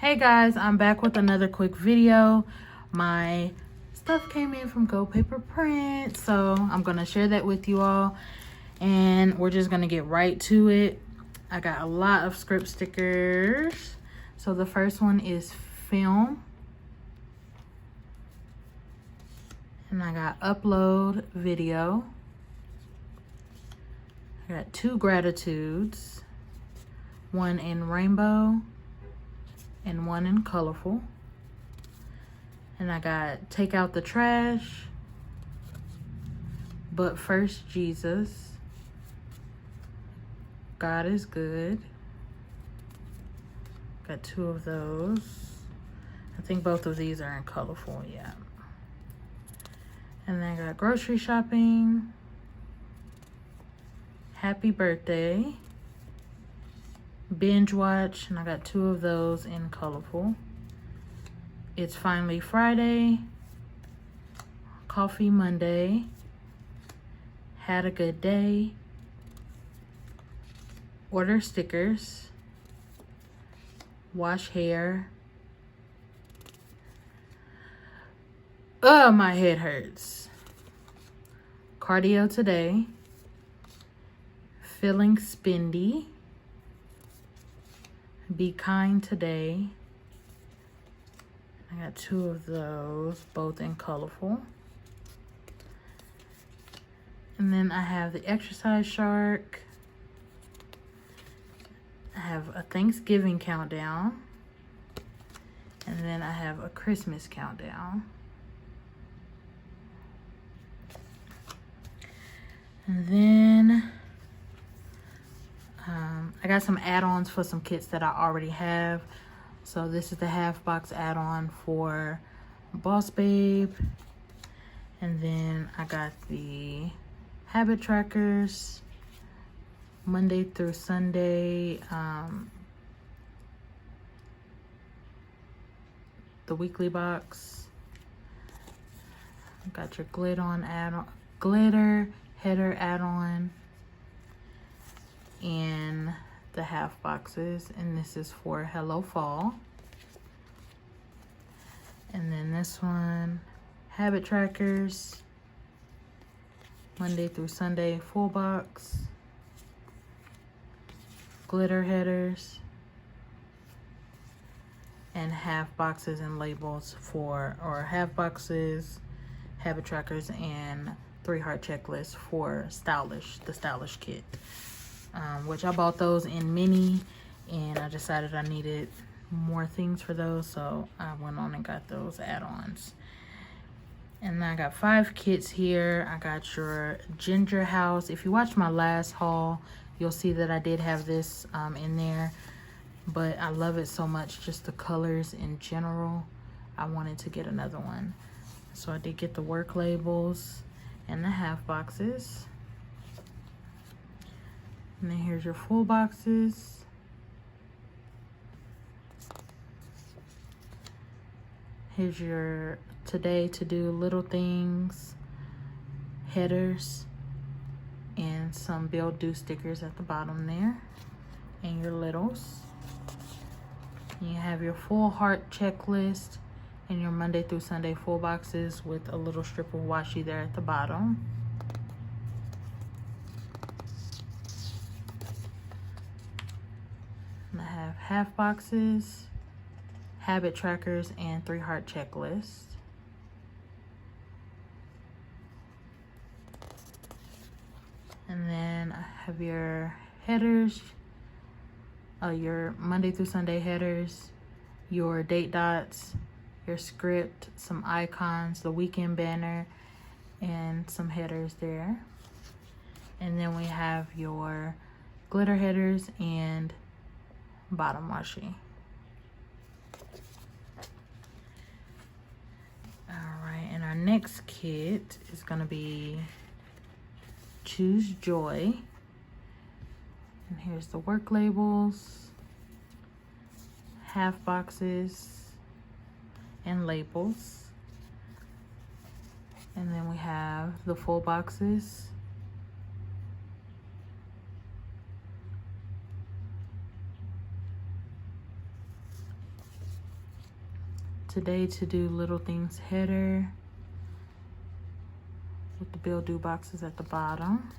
Hey guys, I'm back with another quick video. My stuff came in from GoldPaperPrints, so I'm gonna share that with you all, and we're just gonna get right to it. I got a lot of script stickers. So the first one is film, and I got upload video. I got 2 gratitudes, one in rainbow and one in colorful. And I got take out the trash, but first Jesus, God is good. Got 2 of those. I think both of these are in colorful, yeah. And then I got grocery shopping, happy birthday, binge watch, and I got 2 of those in colorful. It's finally Friday, coffee Monday, had a good day, order stickers, wash hair, my head hurts, cardio today, feeling spendy, be kind today. I got 2 of those, both in colorful. And then I have the exercise shark. I have a Thanksgiving countdown. And then I have a Christmas countdown. And then I got some add-ons for some kits that I already have. So this is the half box add-on for Boss Babe. And then I got the habit trackers, Monday through Sunday, the weekly box. Got your glitter header add-on, and the half boxes, and this is for Hello Fall. And then this one, habit trackers, Monday through Sunday full box, glitter headers, and half boxes and labels for, or half boxes, habit trackers, and 3 heart checklists for the stylish kit. Which I bought those in mini, and I decided I needed more things for those, so I went on and got those add-ons. And I got 5 kits here. I got your ginger house. If you watched my last haul, you'll see that I did have this in there, but I love it so much, just the colors in general. I wanted to get another one, so I did get the work labels and the half boxes. And then here's your full boxes. Here's your today to do little things, headers, and some build do stickers at the bottom there, and your littles. You have your full heart checklist and your Monday through Sunday full boxes with a little strip of washi there at the bottom. I have half boxes, habit trackers, and 3 heart checklists. And then I have your headers, your Monday through Sunday headers, your date dots, your script, some icons, the weekend banner, and some headers there. And then we have your glitter headers and bottom washi. Alright, and our next kit is going to be Choose Joy. And here's the work labels, half boxes, and labels. And then we have the full boxes, Today to Do Little Things header with the bill due boxes at the bottom.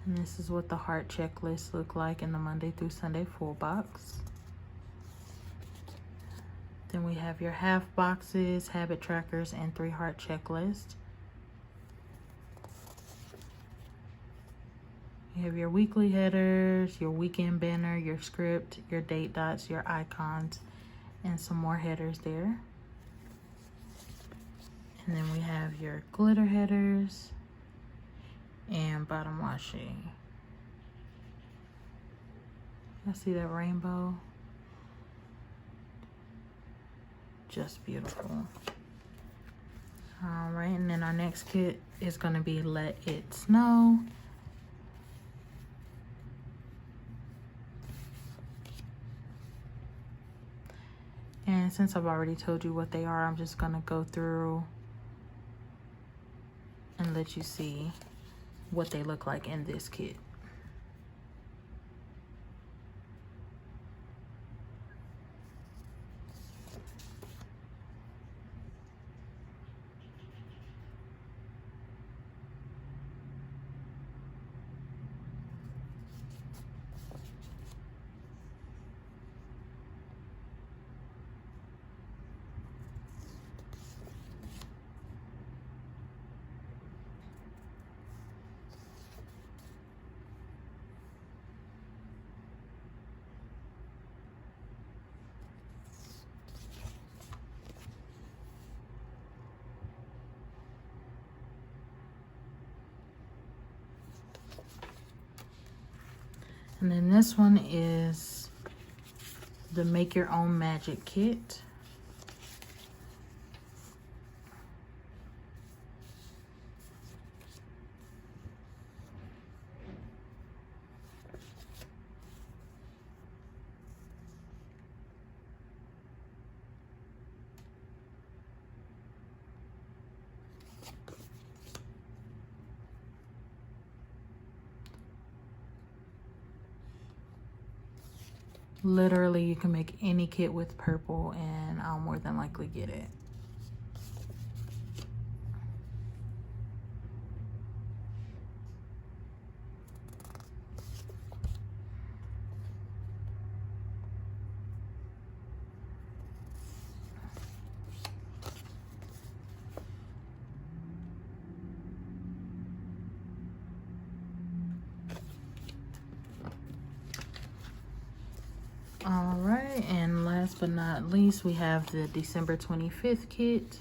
And this is what the heart checklist look like in the Monday through Sunday full box. Then we have your half boxes, habit trackers, and 3 heart checklist. You have your weekly headers, your weekend banner, your script, your date dots, your icons, and some more headers there. And then we have your glitter headers and bottom washi. I see that rainbow. Just beautiful. All right, and then our next kit is going to be Let It Snow. And since I've already told you what they are, I'm just going to go through and let you see what they look like in this kit. And then this one is the Make Your Own Magic Kit. Literally, you can make any kit with purple and I'll more than likely get it. All right, and last but not least, we have the December 25th kit.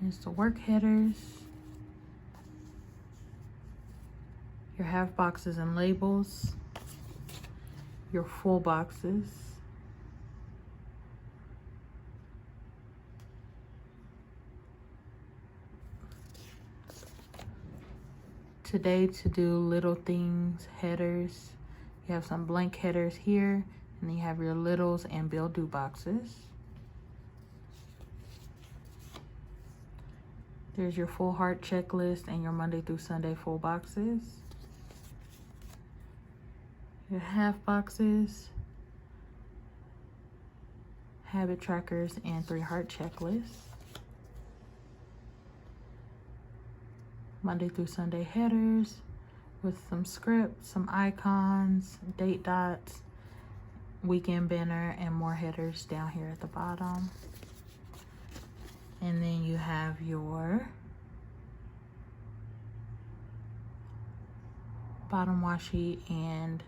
Here's the work headers, your half boxes and labels, your full boxes, Today to Do Little Things headers. You have some blank headers here, and then you have your littles and bill due boxes. There's your full heart checklist and your Monday through Sunday full boxes. Your half boxes, habit trackers, and 3 heart checklists. Monday through Sunday headers with some script, some icons, date dots, weekend banner, and more headers down here at the bottom. And then you have your bottom washi and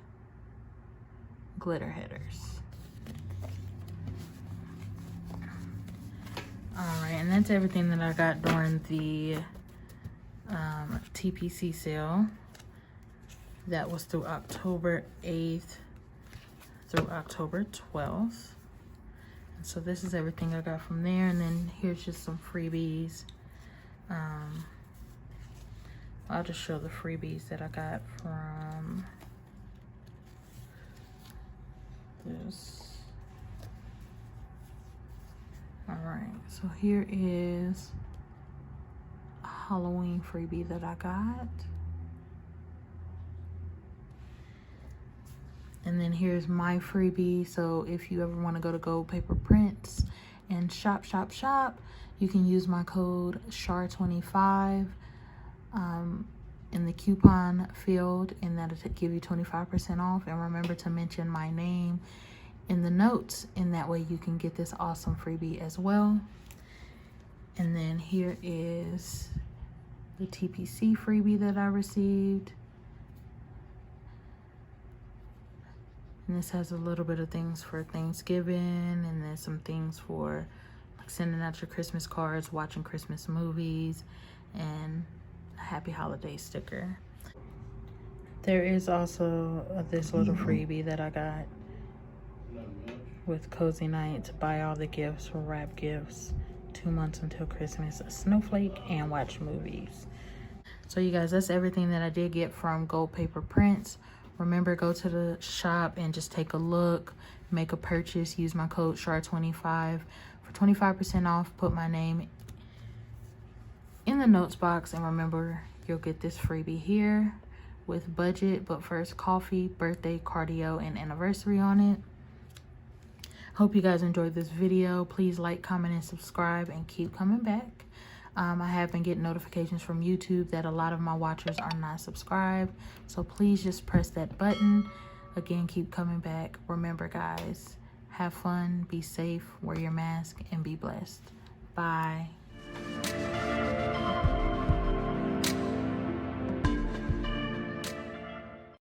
glitter headers. All right, and that's everything that I got during the TPC sale. That was through October 8th through October 12th. And so this is everything I got from there. And then here's just some freebies. I'll just show the freebies that I got from this. All right, so here is a Halloween freebie that I got. And then here's my freebie. So if you ever want to go to GoldPaperPrints and shop, you can use my code CHAR25 in the coupon field, and that'll give you 25% off. And remember to mention my name in the notes, and that way you can get this awesome freebie as well. And then here is the TPC freebie that I received. And this has a little bit of things for Thanksgiving, and then some things for like sending out your Christmas cards, watching Christmas movies, and a happy holiday sticker. There is also this little freebie that I got with Cozy Night to buy all the gifts for wrap gifts, 2 months until Christmas, a snowflake, and watch movies. So you guys, that's everything that I did get from GoldPaperPrints. Remember, go to the shop and just take a look, make a purchase, use my code CHAR25 for 25% off. Put my name in the notes box, and remember, you'll get this freebie here with budget but first coffee, birthday, cardio, and anniversary on it. Hope you guys enjoyed this video. Please like, comment, and subscribe, and keep coming back. I have been getting notifications from YouTube that a lot of my watchers are not subscribed, so please just press that button. Again, keep coming back. Remember, guys, have fun, be safe, wear your mask, and be blessed. Bye.